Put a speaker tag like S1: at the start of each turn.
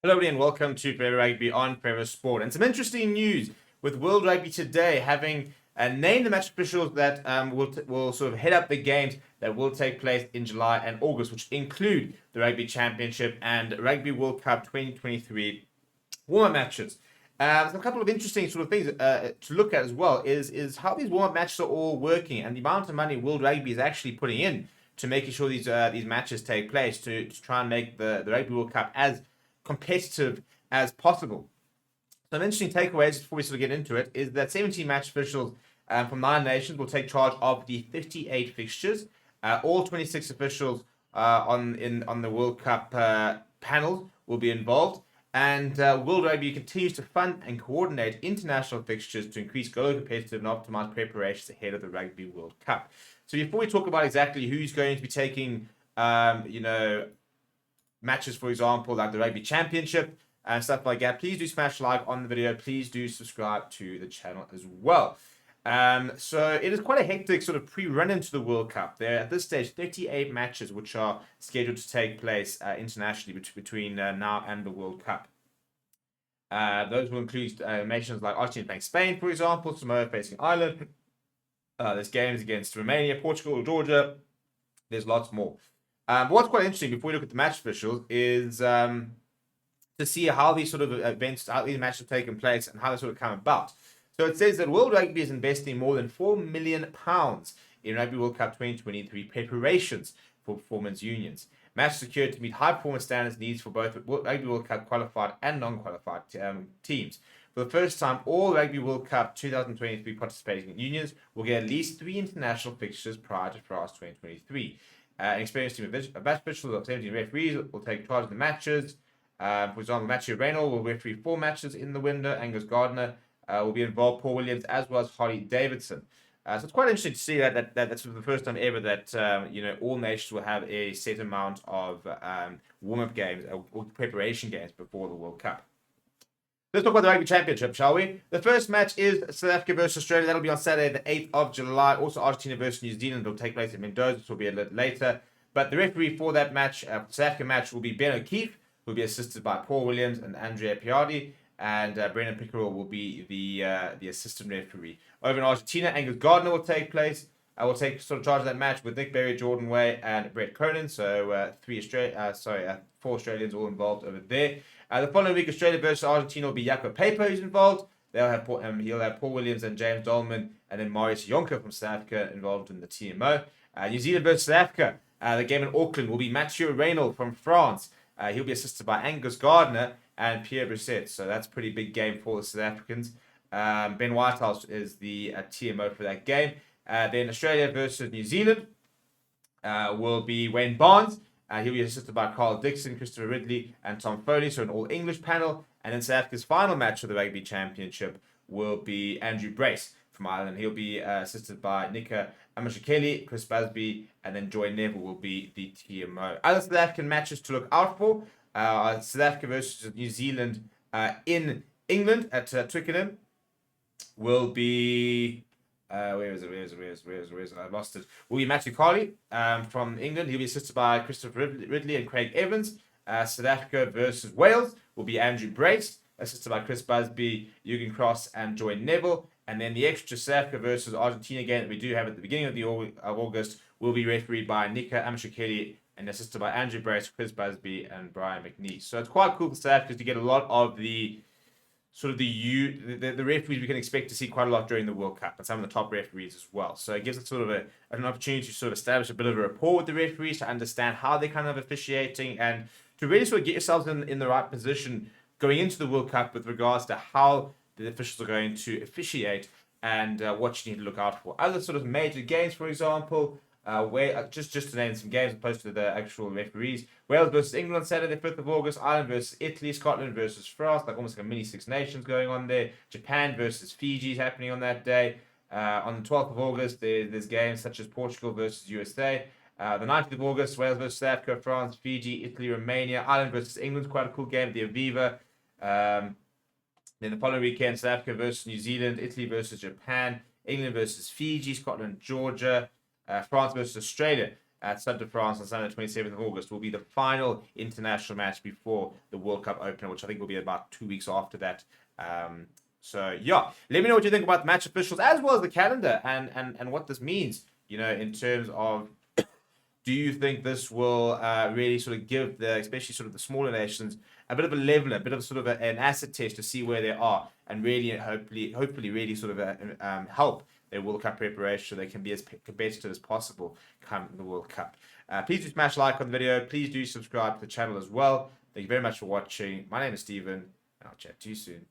S1: Hello, everybody, and welcome to Forever Rugby on Forever Sport. And some interesting news with World Rugby today having named the match officials that will sort of head up the games that will take place in July and August, which include the Rugby Championship and Rugby World Cup 2023 warm-up matches. So a couple of interesting sort of things to look at as well is how these warm-up matches are all working and the amount of money World Rugby is actually putting in to making sure these matches take place to try and make the Rugby World Cup as competitive as possible. Some interesting takeaways before we sort of get into it is that 17 match officials from 9 nations will take charge of the 58 fixtures. All 26 officials on the World Cup panels will be involved. And World Rugby continues to fund and coordinate international fixtures to increase global competitive and optimize preparations ahead of the Rugby World Cup. So before we talk about exactly who's going to be taking, matches, for example, like the Rugby Championship and stuff like that, please do smash like on the video. Please do subscribe to the channel as well. So it is quite a hectic sort of pre-run into the World Cup. There are at this stage 38 matches which are scheduled to take place internationally between now and the World Cup. Those will include nations like Argentina playing Spain, for example, Samoa facing Ireland. There's games against Romania, Portugal, Georgia. There's lots more. But what's quite interesting before we look at the match officials is to see how these sort of events, how these matches have taken place and how they sort of come about. So it says that World Rugby is investing more than £4 million in Rugby World Cup 2023 preparations for performance unions. Match secured to meet high performance standards needs for both Rugby World Cup qualified and non-qualified teams. For the first time, all Rugby World Cup 2023 participating unions will get at least 3 international fixtures prior to France 2023. An experienced team of match officials of 17 referees will take charge of the matches. For example, Matthew Reynolds will referee 4 matches in the window. Angus Gardner will be involved. Paul Williams as well as Harley Davidson. So it's quite interesting to see that's the first time ever that all nations will have a set amount of warm-up games or preparation games before the World Cup. Let's talk about the Rugby Championship, shall we? The first match is South Africa versus Australia. That'll be on Saturday, the 8th of July. Also, Argentina versus New Zealand will take place in Mendoza, which will be a little later. But the referee for that match, South Africa match, will be Ben O'Keefe, who will be assisted by Paul Williams and Andrea Piardi. And Brendan Pickerel will be the assistant referee. Over in Argentina, Angus Gardner will take place. Will take sort of charge of that match with Nick Berry, Jordan Way, and Brett Cronin. So 4 Australians all involved over there. The following week, Australia versus Argentina will be Jaco Paper who's involved. He'll have Paul Williams and James Dolman, and then Marius Jonker from South Africa involved in the TMO. New Zealand versus South Africa. The game in Auckland will be Mathieu Reynolds from France. He'll be assisted by Angus Gardner and Pierre Brissett. So that's a pretty big game for the South Africans. Ben Whitehouse is the TMO for that game. Then Australia versus New Zealand will be Wayne Barnes. He'll be assisted by Carl Dixon, Christopher Ridley, and Tom Foley, so an all-English panel. And then South Africa's final match of the Rugby Championship will be Andrew Brace from Ireland. He'll be assisted by Nika Amashikeli, Chris Busby, and then Joy Neville will be the TMO. Other South African matches to look out for: South Africa versus New Zealand in England at Twickenham will be... where is it? I lost it. Will be Matthew Carley from England. He'll be assisted by Christopher Ridley and Craig Evans. South Africa versus Wales will be Andrew Brace, assisted by Chris Busby, Jürgen Cross, and Joy Neville. And then the extra South Africa versus Argentina game that we do have at the beginning of August will be refereed by Nika Amashikeli and assisted by Andrew Brace, Chris Busby, and Brian McNeese. So it's quite cool for South Africa to get a lot of the referees we can expect to see quite a lot during the World Cup, and some of the top referees as well. So it gives us sort of an opportunity to sort of establish a bit of a rapport with the referees, to understand how they're kind of officiating, and to really sort of get yourselves in the right position going into the World Cup with regards to how the officials are going to officiate and what you need to look out for. Other sort of major games, for example, where just to name some games opposed to the actual referees: Wales versus England on Saturday, 5th of August. Ireland versus Italy. Scotland versus France, like almost like a mini Six Nations going on there. Japan versus Fiji is happening on that day. On the 12th of August, there's games such as Portugal versus USA. The 19th of August, Wales versus South Africa, France, Fiji, Italy, Romania. Ireland versus England, quite a cool game at the Aviva. Then the following weekend, South Africa versus New Zealand, Italy versus Japan, England versus Fiji, Scotland, Georgia, France versus Australia. at Stade de France on Sunday, 27th of August, will be the final international match before the World Cup opener, which I think will be about 2 weeks after that. So yeah, let me know what you think about the match officials as well as the calendar and what this means, in terms of, do you think this will really sort of give especially sort of the smaller nations, a bit of a leveler, a bit of sort of an acid test to see where they are, and really, hopefully, really sort of help their World Cup preparation so they can be as competitive as possible come the World Cup. Please do smash like on the video. Please do subscribe to the channel as well. Thank you very much for watching. My name is Steven, and I'll chat to you soon.